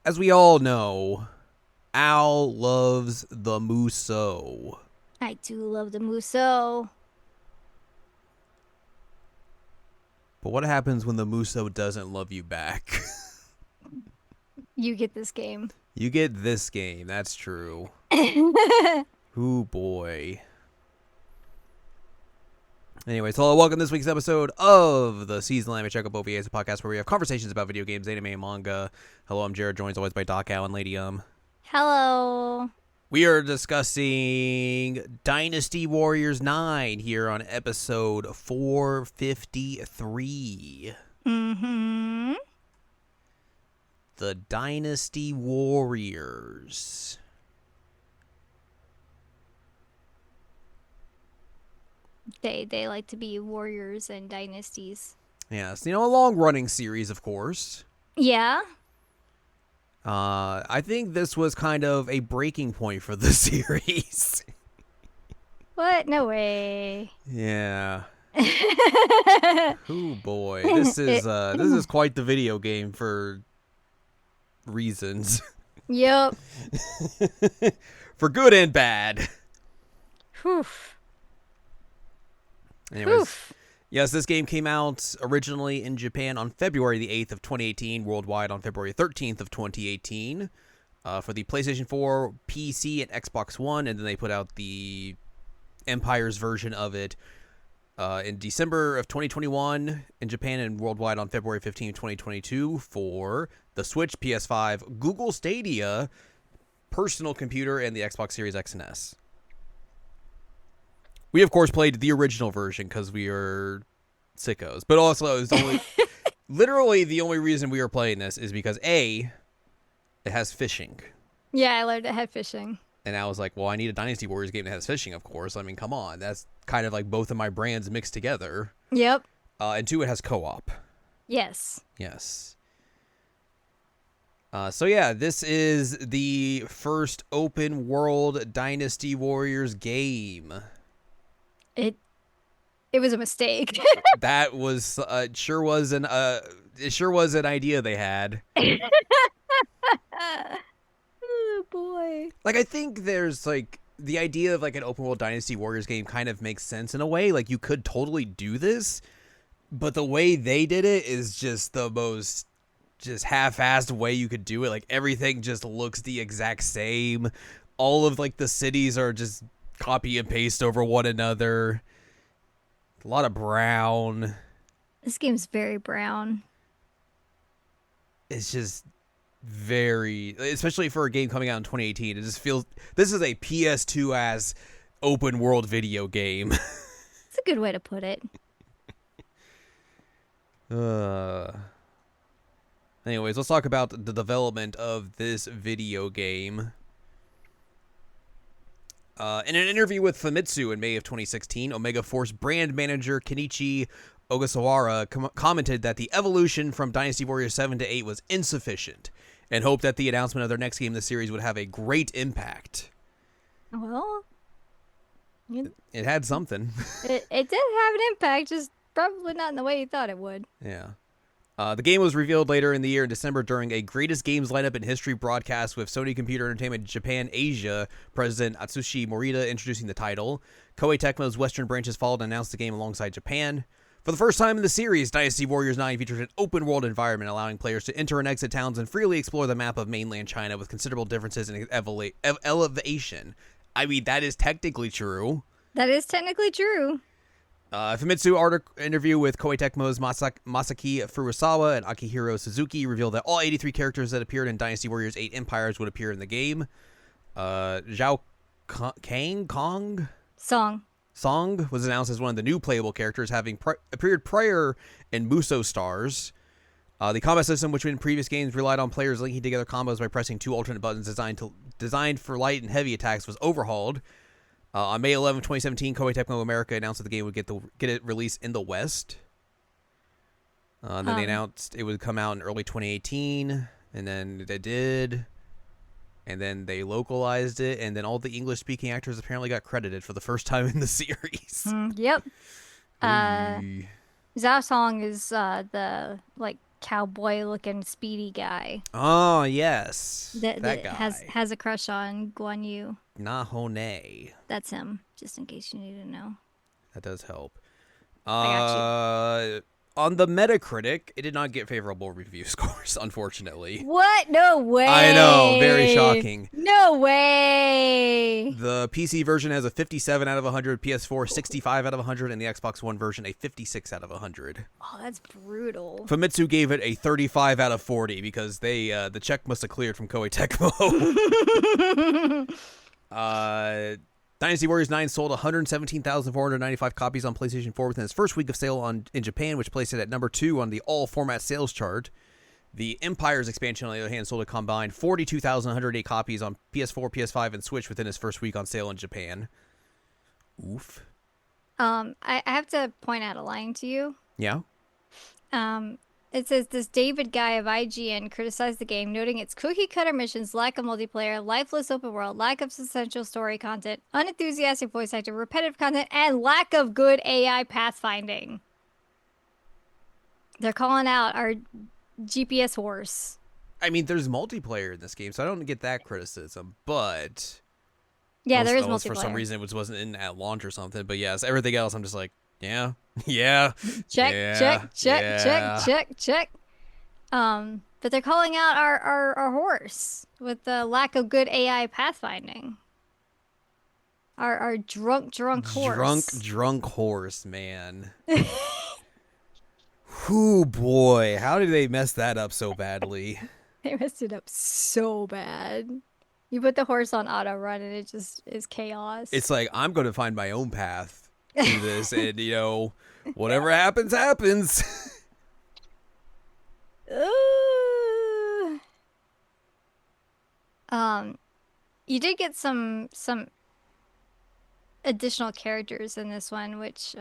as we all know, Al loves the Muso. I do love the Muso. But what happens when the Muso doesn't love you back? You get this game. You get this game, that's true. Ooh, boy. Anyways, hello, welcome to this week's episode of the Season Anime Checkup OVA, a podcast where we have conversations about video games, anime, and manga. Hello, I'm Jared, joined as always by Doc Al and Lady Hello. We are discussing Dynasty Warriors 9 here on episode 453. Mm-hmm. The Dynasty Warriors. They like to be warriors and dynasties. Yes, a long-running series, of course. Yeah. I think this was kind of a breaking point for the series. What? No way. Yeah. Oh boy, this is quite the video game for reasons. Yep. For good and bad. Whew. Anyways, yes, this game came out originally in Japan on February the 8th of 2018, worldwide on February 13th of 2018, for the PlayStation 4, PC, and Xbox One, and then they put out the Empire's version of it in December of 2021 in Japan and worldwide on February 15th, 2022 for the Switch, PS5, Google Stadia, personal computer, and the Xbox Series X and S. We, of course, played the original version because we are sickos. But also, it was only literally the only reason we were playing this is because, A, it has fishing. Yeah, I learned it had fishing. And I was like, well, I need a Dynasty Warriors game that has fishing, of course. I mean, come on. That's kind of like both of my brands mixed together. Yep. And 2, it has co-op. Yes. Yes. So yeah, this is the first open world Dynasty Warriors game. It was a mistake. That was it sure was an idea they had. Oh boy. Like, I think there's like the idea of like an open world Dynasty Warriors game kind of makes sense in a way. Like, you could totally do this, but the way they did it is just the most just half-assed way you could do it. Like, everything just looks the exact same. All of like the cities are just copy and paste over one another. A lot of brown. This game's very brown. It's just very, especially for a game coming out in 2018, it just feels this is a PS2 ass open world video game. It's a good way to put it. Anyways, let's talk about the development of this video game. In an interview with Famitsu in May of 2016, Omega Force brand manager Kenichi Ogasawara commented that the evolution from Dynasty Warriors 7 to 8 was insufficient and hoped that the announcement of their next game in the series would have a great impact. Well, It had something. it did have an impact, just probably not in the way you thought it would. Yeah. The game was revealed later in the year in December during a Greatest Games Lineup in History broadcast with Sony Computer Entertainment Japan Asia President Atsushi Morita introducing the title. Koei Tecmo's Western branches followed and announced the game alongside Japan. For the first time in the series, Dynasty Warriors 9 features an open-world environment allowing players to enter and exit towns and freely explore the map of mainland China with considerable differences in elevation. I mean, that is technically true. That is technically true. Famitsu interview with Koei Tecmo's Masaki Furusawa and Akihiro Suzuki revealed that all 83 characters that appeared in Dynasty Warriors 8 Empires would appear in the game. Zhao Song was announced as one of the new playable characters, having appeared prior in Muso Stars. The combat system, which in previous games relied on players linking together combos by pressing 2 alternate buttons designed for light and heavy attacks, was overhauled. On May 11, 2017, Koei Tecmo America announced that the game would get it released in the West. Then they announced it would come out in early 2018, and then they did. And then they localized it, and then all the English-speaking actors apparently got credited for the first time in the series. Yep. Zhao Song is the cowboy-looking speedy guy Oh, yes. that That has guy. has a crush on Guan Yu. Nahone. That's him. Just in case you need to know. That does help. I got you. On the Metacritic, it did not get favorable review scores, unfortunately. What? No way. I know, very shocking. No way. The PC version has a 57 out of 100, PS4 65 out of 100, and the Xbox One version a 56 out of 100. Oh, that's brutal. Famitsu gave it a 35 out of 40 because they the check must have cleared from Koei Tecmo. Dynasty Warriors 9 sold 117,495 copies on PlayStation 4 within its first week of sale in Japan, which placed it at number 2 on the all-format sales chart. The Empire's expansion, on the other hand, sold a combined 42,108 copies on PS4, PS5, and Switch within its first week on sale in Japan. Oof. I have to point out a line to you. Yeah? It says this David Guy of IGN criticized the game, noting its cookie-cutter missions, lack of multiplayer, lifeless open world, lack of substantial story content, unenthusiastic voice actor, repetitive content, and lack of good AI pathfinding. They're calling out our GPS horse. I mean, there's multiplayer in this game, so I don't get that criticism, but... Yeah, there is unless multiplayer. for some reason it wasn't in at launch or something, but yes, everything else I'm just like, yeah, yeah. Check, yeah, check, check, yeah. check. But they're calling out our horse with the lack of good AI pathfinding. Our drunk horse. Drunk horse, man. Whoo, boy, how did they mess that up so badly? They messed it up so bad. You put the horse on auto run and it just is chaos. It's like, I'm going to find my own path through this, and, you know, whatever happens, happens. You did get some additional characters in this one, which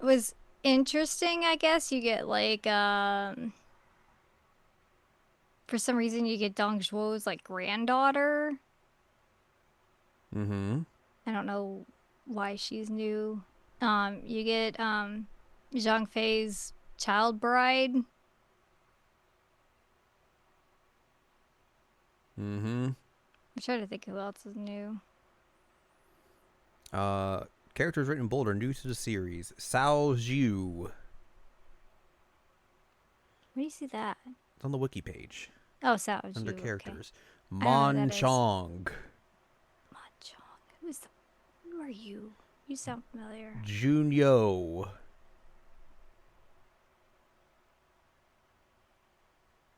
was interesting, I guess. You get like for some reason you get Dong Zhuo's like granddaughter. Mm-hmm. I don't know why she's new. You get Zhang Fei's child bride. Mm-hmm. I'm trying to think who else is new. Characters written in bold are new to the series. Sao Zhu. Where do you see that? It's on the wiki page. Oh, Sao Zhu. Under okay. characters. I don't know Mon who that is. Chong. Mahjong. Who are you? You sound familiar. Junyo.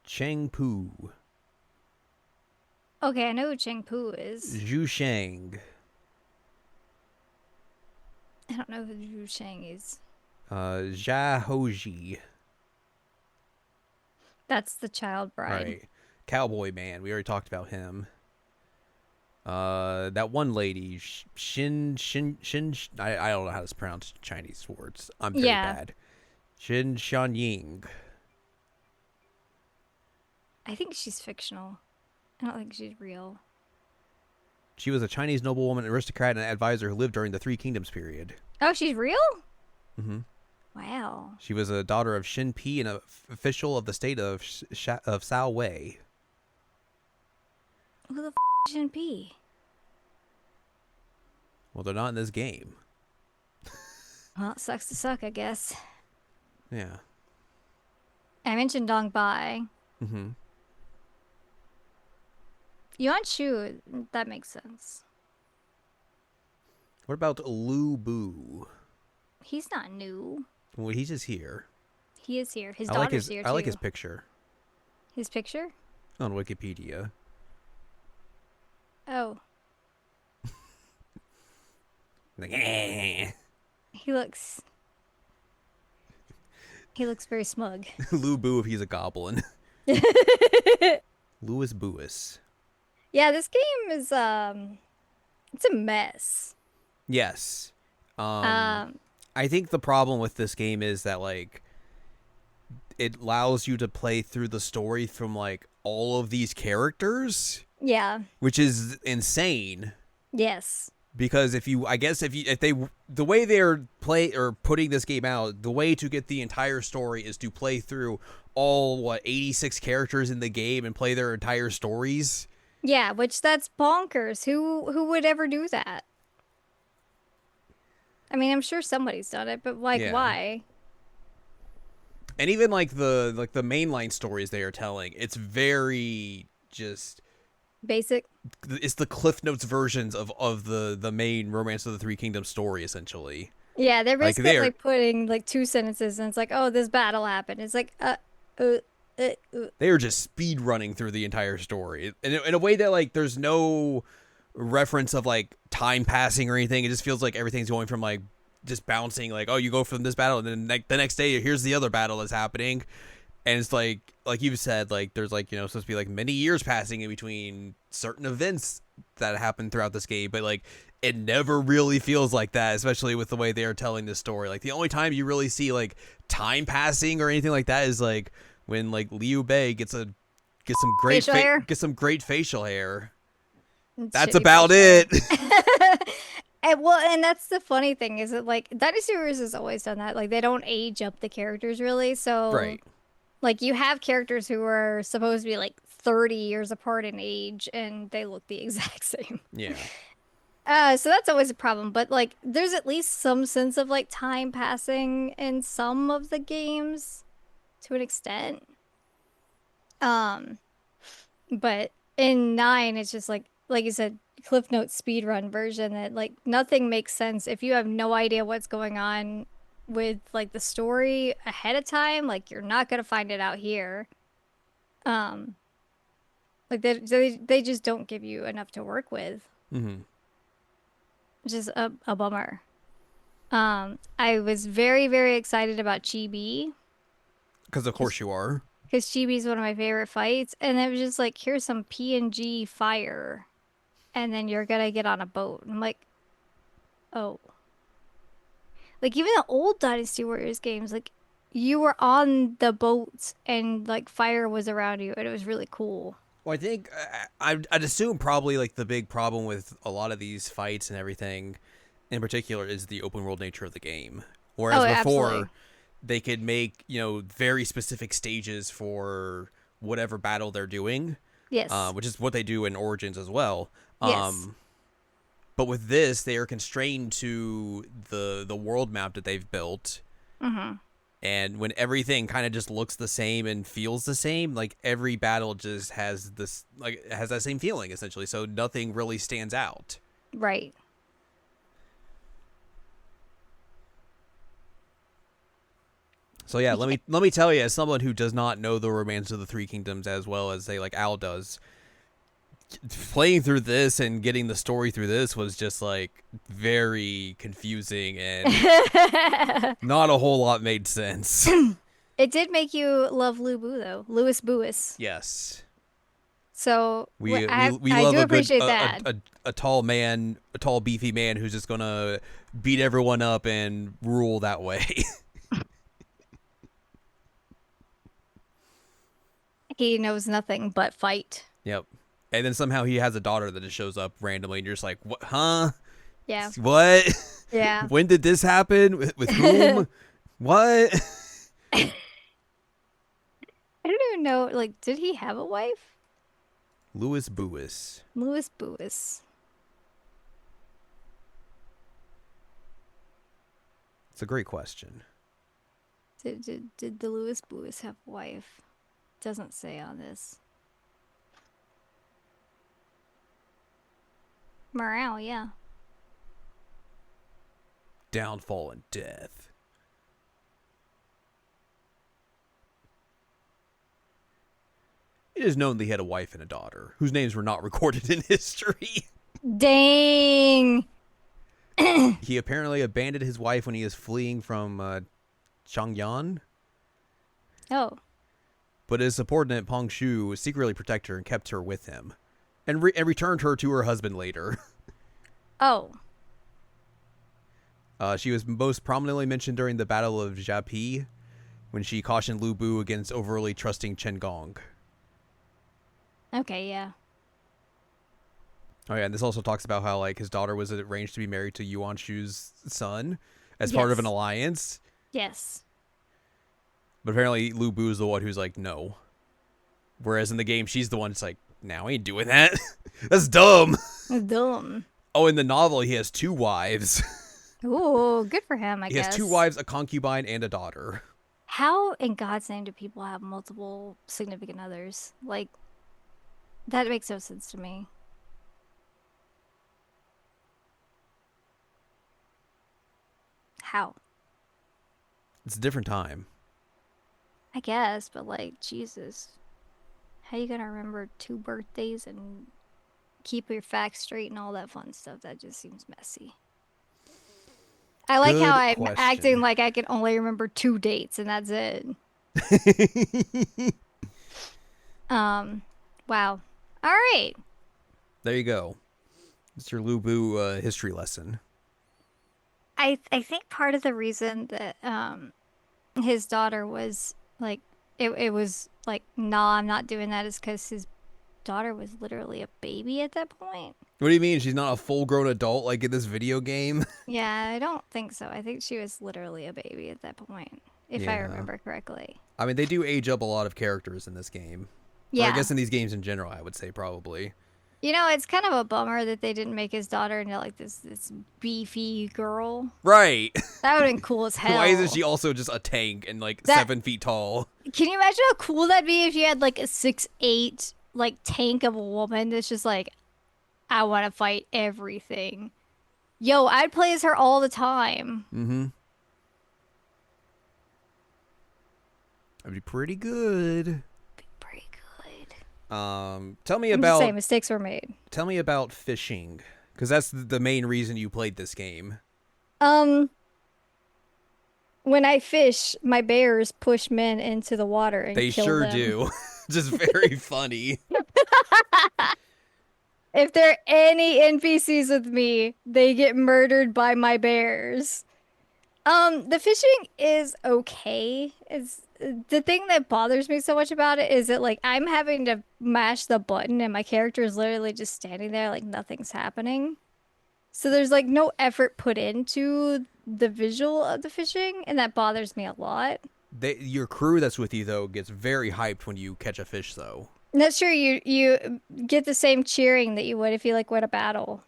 Cheng Pu. Okay, I know who Cheng Pu is. Zhu Shang. I don't know who Zhu Shang is. Jia Hoji. That's the child bride. Right. Cowboy Man. We already talked about him. That one lady, Shin. I don't know how to pronounce Chinese words. I'm very bad. Shin Shan Ying. I think she's fictional. I don't think she's real. She was a Chinese noblewoman, aristocrat, and advisor who lived during the Three Kingdoms period. Oh, she's real? Mm-hmm. Wow. She was a daughter of Xin Pi and an official of the state of Sao Wei. Who the shouldn't be? Well, they're not in this game. Well, it sucks to suck, I guess. Yeah. I mentioned Dong Bai. Mm-hmm. Yuan Shu, that makes sense. What about Lu Bu? He's not new. Well, he's just here. He is here. His I like daughter's here, too. I like his picture His picture? on Wikipedia. Oh. Like, eh. He looks very smug. Lu Bu if he's a goblin. Louis Buis. Yeah, this game is it's a mess. Yes. I think the problem with this game is that, like, it allows you to play through the story from, like, all of these characters. Yeah. Which is insane. Yes. Because the way they're putting this game out, the way to get the entire story is to play through all 86 characters in the game and play their entire stories. Yeah, which that's bonkers. Who would ever do that? I mean, I'm sure somebody's done it, but like, Yeah. why? And even like the mainline stories they are telling, it's very just Basic. it's the Cliff Notes versions of the main Romance of the Three Kingdoms story, essentially. Yeah, they're Like basically they're like putting like 2 sentences, and it's like, oh, this battle happened. It's like, uh. they are just speed running through the entire story in a way that like there's no reference of like time passing or anything. It just feels like everything's going from like just bouncing, like, oh, you go from this battle and then the next day here's the other battle that's happening. And it's like you've said, like there's like, supposed to be like many years passing in between certain events that happen throughout this game, but like it never really feels like that, especially with the way they are telling this story. Like the only time you really see like time passing or anything like that is like when like Liu Bei gets some great facial hair. That's about it. And that's the funny thing is that like Dynasty Warriors has always done that. Like they don't age up the characters really, so Right. like you have characters who are supposed to be like 30 years apart in age, and they look the exact same. Yeah. So that's always a problem, but like there's at least some sense of like time passing in some of the games to an extent. But in 9 it's just like you said, Cliff Notes speedrun version that like nothing makes sense if you have no idea what's going on with like the story ahead of time. Like you're not gonna find it out here. Like they just don't give you enough to work with. Mm-hmm. Which is a bummer. I was very, very excited about Chibi. Because of course you are. Because Chibi is one of my favorite fights. And it was just like, here's some PNG fire. And then you're gonna get on a boat. And I'm like, oh. Like, even the old Dynasty Warriors games, like, you were on the boats and, like, fire was around you. And it was really cool. Well, I think I'd assume probably like the big problem with a lot of these fights and everything in particular is the open world nature of the game. Whereas before, absolutely. they could make, very specific stages for whatever battle they're doing. Yes. Which is what they do in Origins as well. Yes. But with this, they are constrained to the world map that they've built. Mm-hmm. And when everything kind of just looks the same and feels the same, like every battle just has this, like it has that same feeling essentially. So nothing really stands out. Right. So yeah, let me tell you, as someone who does not know the Romance of the Three Kingdoms as well as say like Al does, playing through this and getting the story through this was just like very confusing and not a whole lot made sense. It did make you love Lou Boo though, Louis Bouis. Yes. So We I love do a appreciate good, that. a tall man, a tall beefy man who's just gonna beat everyone up and rule that way. He knows nothing but fight. Yep. And then somehow he has a daughter that just shows up randomly, and you're just like, "What? Huh? Yeah. What? Yeah. When did this happen? With whom? What?" I don't even know. Like, did he have a wife? Louis Bouis. Louis Bouis. It's a great question. Did the Louis Bouis have a wife? Doesn't say on this. Morale, yeah. Downfall and death. It is known that he had a wife and a daughter, whose names were not recorded in history. Dang! He apparently abandoned his wife when he was fleeing from Chang'an. Oh. But his subordinate Peng Shu secretly protected her and kept her with him, and returned her to her husband later. Oh. She was most prominently mentioned during the Battle of Japi, when she cautioned Lu Bu against overly trusting Chen Gong. Okay, yeah. Oh yeah, and this also talks about how like his daughter was arranged to be married to Yuan Shu's son as part of an Yes. alliance. Yes. But apparently Lu Bu is the one who's like, no. Whereas in the game, she's the one that's like, no, I ain't doing that. That's dumb. Dumb. Oh, in the novel, he has 2 wives. Ooh, good for him, I He guess. has 2 wives, a concubine, and a daughter. How in God's name do people have multiple significant others? Like, that makes no sense to me. How? It's a different time. I guess, but like, Jesus. How you gonna remember 2 birthdays and keep your facts straight and all that fun stuff? That just seems messy. I like how Good I'm acting question. like I can only remember 2 dates and that's it. Wow. All right. There you go. It's your Lu Bu history lesson. I think part of the reason that his daughter was like it was like, nah, I'm not doing that is because his daughter was literally a baby at that point. What do you mean? She's not a full-grown adult like in this video game? Yeah, I don't think so. I think she was literally a baby at that point, if I Yeah. remember correctly. I mean, they do age up a lot of characters in this game. Or I Yeah. guess in these games in general, I would say probably. You know, it's kind of a bummer that they didn't make his daughter into like this beefy girl. Right. That would have been cool as hell. Why isn't she also just a tank and like That 7 feet tall? Can you imagine how cool that'd be if you had like a 6'8" like tank of a woman that's just like, I want to fight everything. Yo, I'd play as her all the time. Mm-hmm. That'd be pretty good. Be pretty good. Tell me I'm just saying, about mistakes were made. fishing, because that's the main reason you played this game. Um, when I fish, my bears push men into the water and They kill sure them. do. Just very funny. If there are any NPCs with me, they get murdered by my bears. The fishing is okay. It's the thing that bothers me so much about it is that like I'm having to mash the button and my character is literally just standing there like nothing's happening. So there's like no effort put into the visual of the fishing, and that bothers me a lot. Your crew that's with you though gets very hyped when you catch a fish though. Not sure you get the same cheering that you would if you like win a battle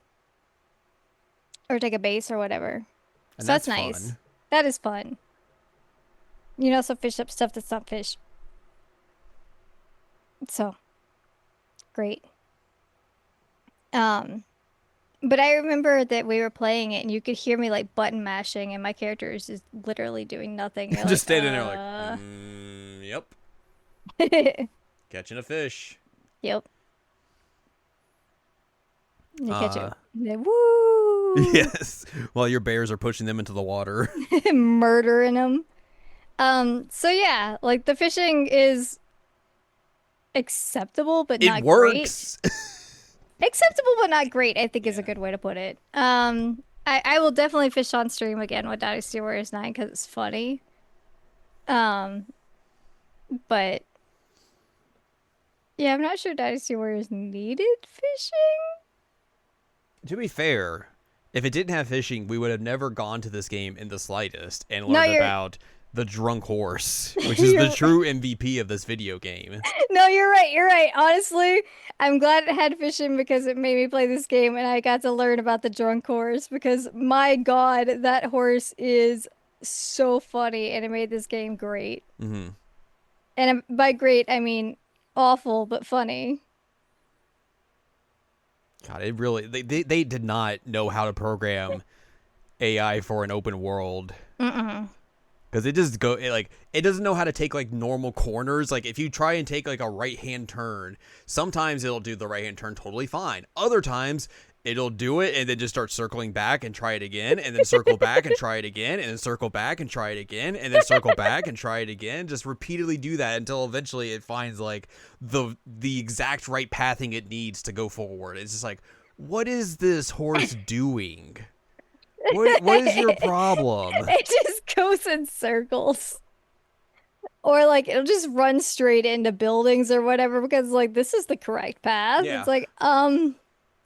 or take a base or whatever. And So that's that's nice. fun. That is fun. You know, so fish up stuff that's not fish. So great. Um, but I remember that we were playing it and you could hear me like button mashing and my character is just literally doing nothing. You're Just like, standing there like, yep, catching a fish. Yep. You catch Uh, it. Then, woo! Yes, while your bears are pushing them into the water. Murdering them. So yeah, like the fishing is acceptable but It not great. works. Acceptable but not great, I think is a Yeah. good way to put it. I will definitely fish on stream again with Dynasty Warriors 9 because it's funny. Um, but yeah, I'm not sure Dynasty Warriors needed fishing. To be fair, if it didn't have fishing, we would have never gone to this game in the slightest and No, learned you're about the drunk horse, which is the you're true MVP of this video game. No, you're right. You're right. Honestly, I'm glad it had fishing because it made me play this game and I got to learn about the drunk horse because my God, that horse is so funny and it made this game great. Hmm. And by great, I mean awful but funny. God, it really they did not know how to program AI for an open world. Mm-mm. Because it doesn't know how to take like normal corners. Like if you try and take like a right hand turn, sometimes it'll do the right hand turn totally fine. Other times it'll do it and then just start circling back and try it again, and then circle back and try it again, and then circle back and try it again, and then circle back and try it again. Just repeatedly do that until eventually it finds like the exact right pathing it needs to go forward. It's just like, what is this horse doing? What is your problem? It just goes in circles. Or like it'll just run straight into buildings or whatever because like this is the correct path. Yeah. It's like,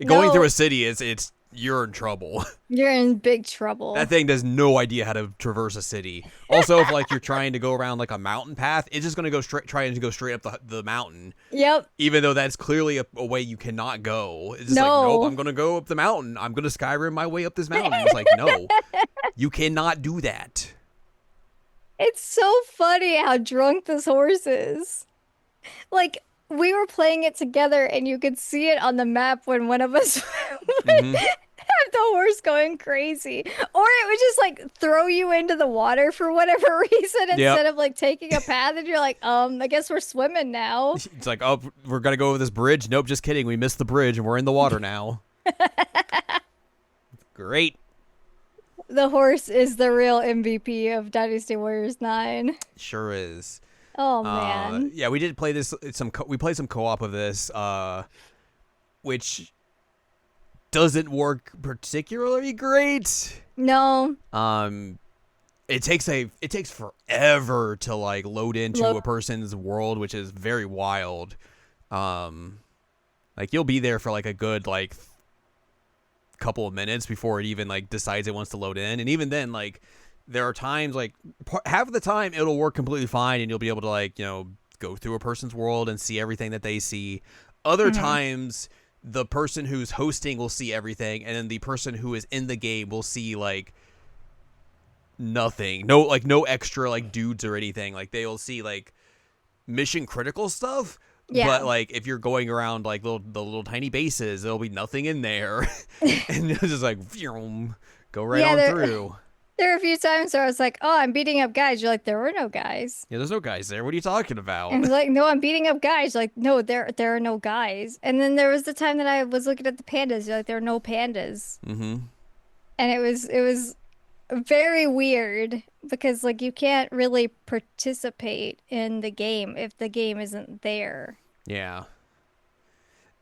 Going through No, a city it's you're in trouble. you're in big trouble. That thing has no idea how to traverse a city. Also, if like you're trying to go around like a mountain path, it's just gonna go trying to go straight up the mountain. Yep. Even though that's clearly a way you cannot go. It's just like, nope, I'm gonna go up the mountain. I'm gonna Skyrim my way up this mountain. It's like, no, you cannot do that. It's so funny how drunk this horse is. Like, we were playing it together and you could see it on the map when one of us would Hmm. have the horse going crazy. Or it would just like throw you into the water for whatever reason Yep. instead of like taking a path and you're like, I guess we're swimming now. It's like, oh, we're gonna go over this bridge. Nope, just kidding. We missed the bridge and we're in the water now. Great. The horse is the real MVP of Dynasty Warriors 9. Sure is. Oh man. Yeah, we did play this. We played some co-op of this, which doesn't work particularly great. No. It takes forever to like load into Look. a person's world, which is very wild. Like you'll be there for like a good like couple of minutes before it even like decides it wants to load in, and even then, like there are times like half of the time it'll work completely fine, and you'll be able to like go through a person's world and see everything that they see. Other times, the person who's hosting will see everything, and then the person who is in the game will see like nothing, no extra like dudes or anything. Like they'll see like mission critical stuff. Yeah. But like if you're going around like the little tiny bases, there'll be nothing in there, and it's just like go right Yeah, on there- through. There were a few times where I was like, oh, I'm beating up guys. You're like, there were no guys. Yeah, there's no guys there. What are you talking about? And I was like, no, I'm beating up guys. You're like, no, there are no guys. And then there was the time that I was looking at the pandas. You're like, there are no pandas. Mm-hmm. And it was very weird because like you can't really participate in the game if the game isn't there. Yeah.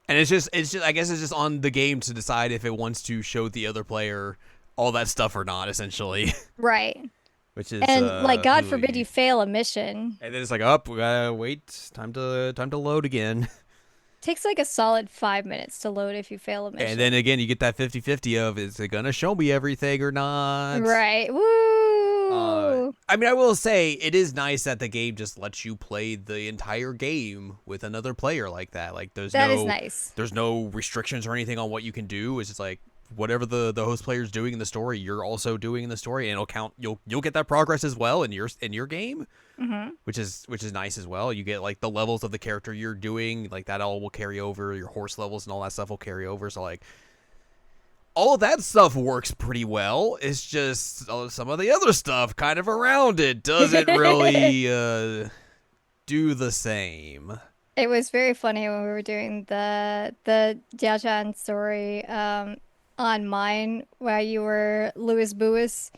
And it's just I guess it's just on the game to decide if it wants to show the other player all that stuff or not, essentially. Right. Which is And like God ooey. forbid you fail a mission. And then it's like, we gotta wait, time to load again. Takes like a solid 5 minutes to load if you fail a mission. And then again, you get that 50-50 of, is it gonna show me everything or not? Right. Woo! I mean, I will say it is nice that the game just lets you play the entire game with another player like that. Like That no is nice. there's no restrictions or anything on what you can do. It's just like whatever the host player is doing in the story, you're also doing in the story, and it'll count. You'll get that progress as well in your game, which is nice as well. You get like the levels of the character you're doing, like that all will carry over. Your horse levels and all that stuff will carry over. So like all of that stuff works pretty well. It's just some of the other stuff kind of around it doesn't really do the same. It was very funny when we were doing the Jiachan story on mine where you were Louis Buis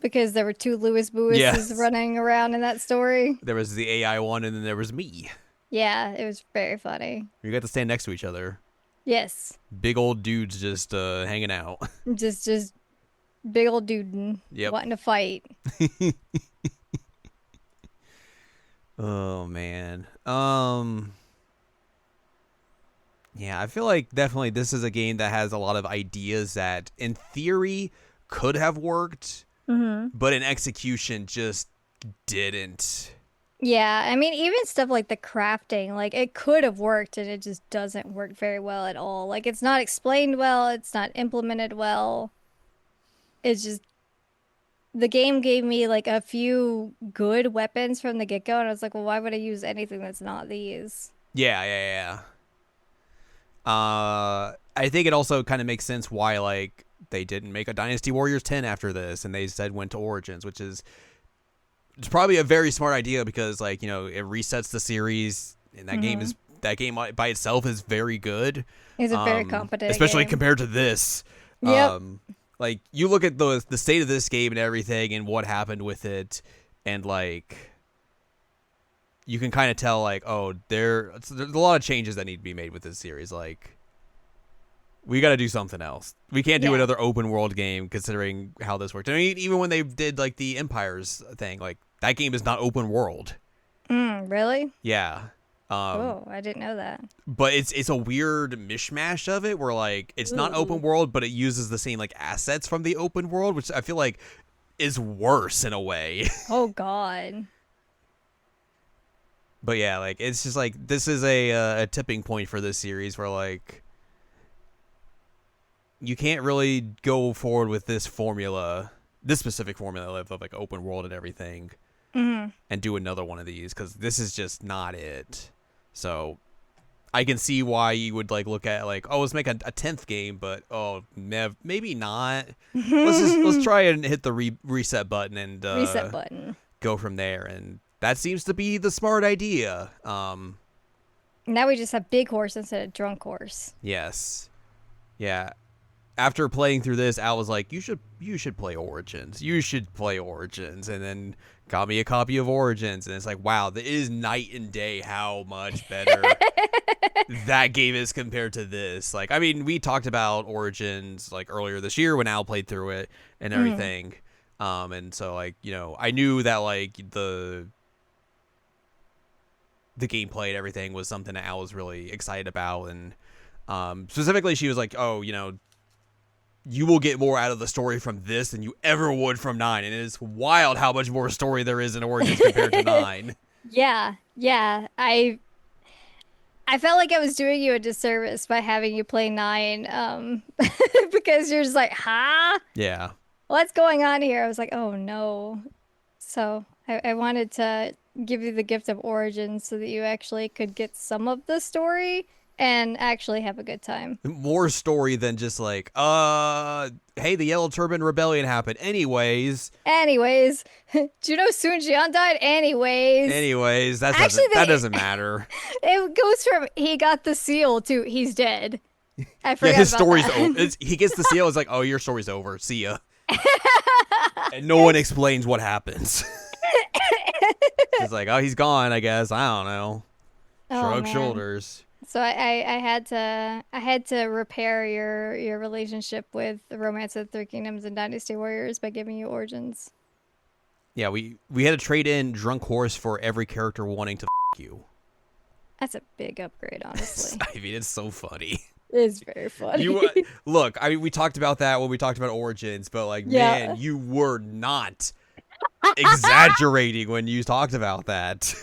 because there were two Louis Buises Yes. running around in that story. There was the AI one, and then there was me. Yeah, it was very funny. You got to stand next to each other. Yes. Big old dudes just hanging out. Just big old dude Yep. wanting to fight. Oh man. Yeah, I feel like definitely this is a game that has a lot of ideas that in theory could have worked, but in execution just didn't. Yeah, I mean, even stuff like the crafting, like it could have worked and it just doesn't work very well at all. Like it's not explained well, it's not implemented well. It's just the game gave me like a few good weapons from the get-go, and I was like, well, why would I use anything that's not these? Yeah. I think it also kind of makes sense why like they didn't make a Dynasty Warriors 10 after this, and they instead went to Origins, which is it's probably a very smart idea because like it resets the series, and that game by itself is very good. It's a very competent especially game. compared to this. Yep. Like you look at the state of this game and everything and what happened with it, and like you can kind of tell like, oh, there's a lot of changes that need to be made with this series. Like we got to do something else. We can't do Yeah. another open world game considering how this worked. I mean, even when they did like the Empires thing, like that game is not open world. Really? Yeah. Oh, I didn't know that. But it's a weird mishmash of it where like it's not Ooh. open world, but it uses the same like assets from the open world, which I feel like is worse in a way. Oh God. But yeah, like it's just like this is a tipping point for this series where like you can't really go forward with this formula, this specific formula of like open world and everything, and do another one of these because this is just not it. So I can see why you would like look at like, oh, let's make a 10th game, but maybe not. Let's try and hit the reset button and Reset button. go from there, and that seems to be the smart idea. Now we just have big horse instead of drunk horse. Yes, yeah. After playing through this, Al was like, you should play Origins. You should play Origins, and then got me a copy of Origins, and it's like, wow, that is night and day how much better that game is compared to this. Like, I mean, we talked about Origins like earlier this year when Al played through it and everything. And so like, you know, I knew that like the gameplay and everything was something that Al was really excited about, and specifically she was like, oh, you know, you will get more out of the story from this than you ever would from 9, and it is wild how much more story there is in Origins compared to 9. Yeah. I felt like I was doing you a disservice by having you play 9, because you're just like, huh? Yeah. What's going on here? I was like, oh no. So I wanted to give you the gift of Origins so that you actually could get some of the story and actually have a good time. More story than just like, hey, the Yellow Turban Rebellion happened. Anyways, do you know Sun Jian died? Anyways, that doesn't matter. It goes from he got the seal to he's dead. I forgot Yeah, his about story's that. over. He gets the seal. It's like, oh, your story's over. See ya. And no one explains what happens. It's like, oh, he's gone. I guess I don't know. Shrug shoulders. So I had to repair your relationship with the Romance of the Three Kingdoms and Dynasty Warriors by giving you Origins. Yeah, we had to trade in Drunk Horse for every character wanting to you. That's a big upgrade, honestly. I mean, it's so funny. It's very funny. Look, I mean, we talked about that when we talked about Origins, but like, Yeah. man, you were not exaggerating when you talked about that.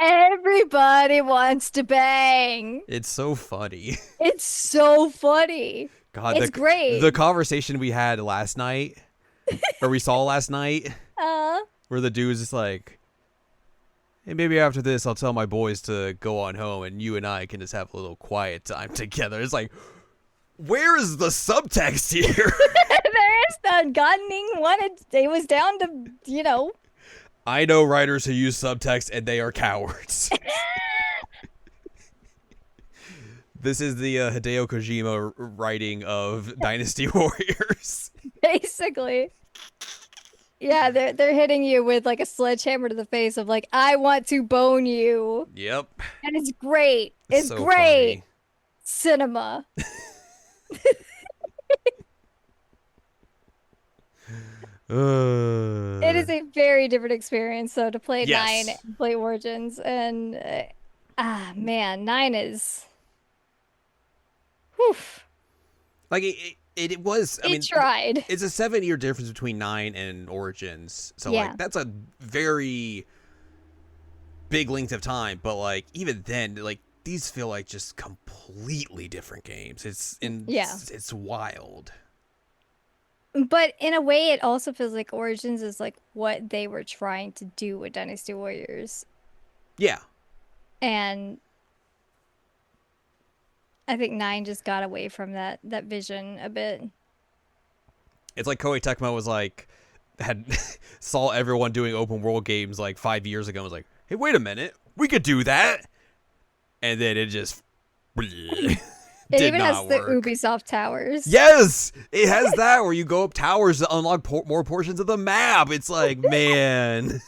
Everybody wants to bang. It's so funny. It's so funny. God, It's great. The conversation we had last night, or we saw last night, where the dude was just like, hey, maybe after this I'll tell my boys to go on home and you and I can just have a little quiet time together. It's like, where is the subtext here? There is none. Gunning wanted. It was down to, you know. I know writers who use subtext and they are cowards. This is the Hideo Kojima writing of Dynasty Warriors. Basically. Yeah, they're hitting you with like a sledgehammer to the face of like, I want to bone you. Yep. And it's great. It's So great. funny. Cinema. It is a very different experience, though, to play Yes. 9 and play Origins. And, man, 9 is... Whew. Like, it was, I mean, tried. it's a 7-year difference between 9 and Origins. So, Yeah. like, that's a very big length of time. But, like, even then, like, these feel like just completely different games. It's wild. But in a way, it also feels like Origins is like what they were trying to do with Dynasty Warriors. Yeah. And I think 9 just got away from that vision a bit. It's like Koei Tecmo was like, saw everyone doing open world games like 5 years ago and was like, hey, wait a minute, we could do that. And then it just It did even has not the work. Ubisoft towers. Yes, it has that where you go up towers to unlock more portions of the map. It's like, man,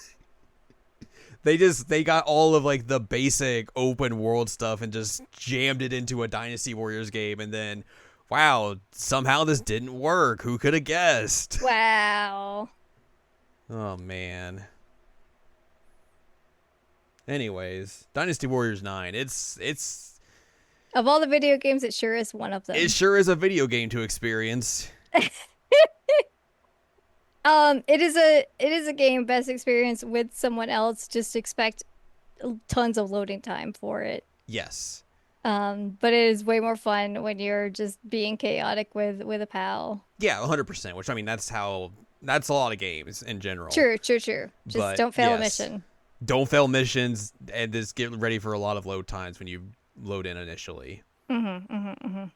they got all of like the basic open world stuff and just jammed it into a Dynasty Warriors game, and then, wow, somehow this didn't work. Who could have guessed? Wow. Oh man. Anyways, Dynasty Warriors 9. It's Of all the video games, it sure is one of them. it sure is a video game to experience. It is a game best experience with someone else. Just expect tons of loading time for it. Yes. But it is way more fun when you're just being chaotic with a pal. Yeah, 100%. Which I mean, that's a lot of games in general. True. Just But, don't fail a yes. mission. Don't fail missions, and just get ready for a lot of load times when you load in initially. But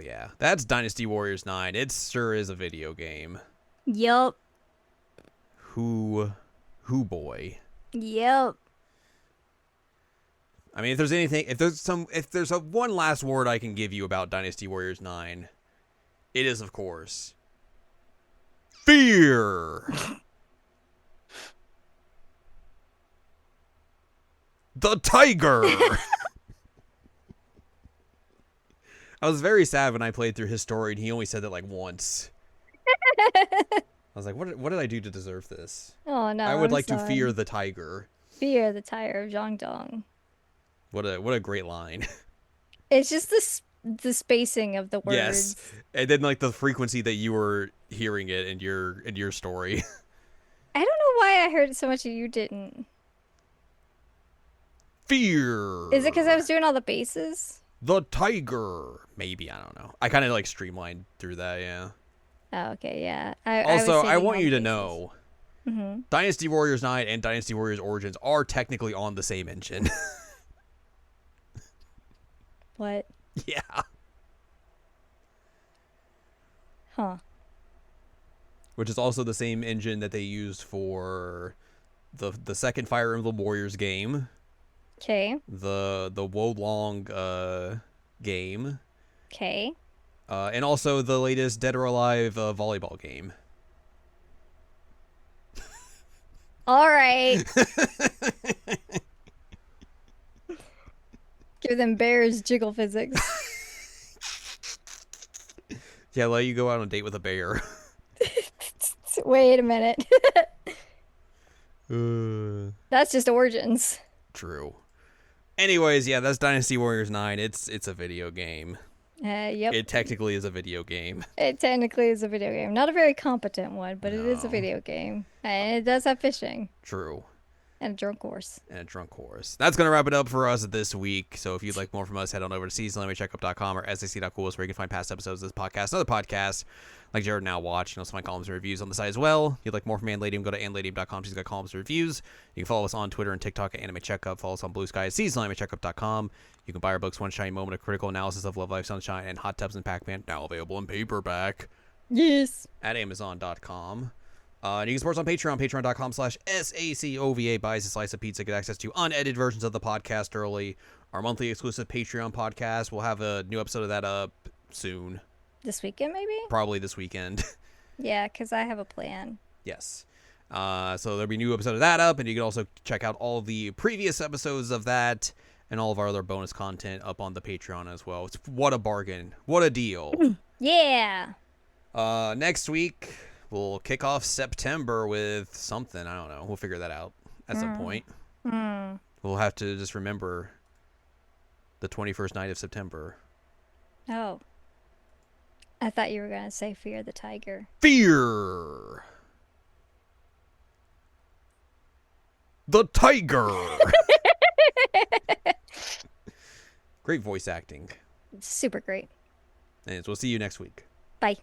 yeah, that's Dynasty Warriors 9. It sure is a video game. Yup. Who boy. Yep. I mean, if there's a one last word I can give you about Dynasty Warriors 9, it is, of course, fear. The tiger. I was very sad when I played through his story and he only said that like once. I was like, what did I do to deserve this? Oh no. I would I'm like to sorry. fear the tiger. Fear the tire of Zhangdong. What a great line. It's just the spacing of the words. Yes. And then like the frequency that you were hearing it in your story. I don't know why I heard it so much and you didn't. Fear. Is it because I was doing all the bases? The tiger. Maybe, I don't know. I kind of like streamlined through that, yeah. Oh, okay, yeah. Also, I was want saving you to all the know, bases. Dynasty Warriors 9 and Dynasty Warriors Origins are technically on the same engine. What? Yeah. Huh. Which is also the same engine that they used for the second Fire Emblem Warriors game, Okay. the Wolong game, Okay. and also the latest Dead or Alive volleyball game. All right. Give them bears jiggle physics. Yeah, let you go out on a date with a bear. Wait a minute. uh, That's just Origins. True. Anyways, yeah, that's Dynasty Warriors 9. It's a video game. Yep. It technically is a video game. It technically is a video game. Not a very competent one, but it is a No. video game. And it does have fishing True. and a drunk horse. And a drunk horse. That's going to wrap it up for us this week. So if you'd like more from us, head on over to seasonanimecheckup.com or sac.cool, where you can find past episodes of this podcast and other podcasts like Jared Now Watch. You can also find columns and reviews on the site as well. If you'd like more from Anladium, go to anladium.com. She's got columns and reviews. You can follow us on Twitter and TikTok at Anime Checkup. Follow us on Blue Sky at seasonanimecheckup.com. You can buy our books, One Shiny Moment, A Critical Analysis of Love Life Sunshine, and Hot Tubs and Pac-Man, now available in paperback, Yes. at Amazon.com. And you can support us on Patreon, patreon.com/SACOVA. Buys a slice of pizza, get access to unedited versions of the podcast early. Our monthly exclusive Patreon podcast. We'll have a new episode of that up soon. This weekend, maybe? Probably this weekend. Yeah, because I have a plan. Yes. So there'll be a new episode of that up, and you can also check out all the previous episodes of that and all of our other bonus content up on the Patreon as well. What a bargain. What a deal. Yeah. Next week, we'll kick off September with something. I don't know. We'll figure that out at some point. We'll have to just remember the 21st night of September. Oh. I thought you were going to say Fear the Tiger. Fear the tiger. Great voice acting. Super great. And we'll see you next week. Bye.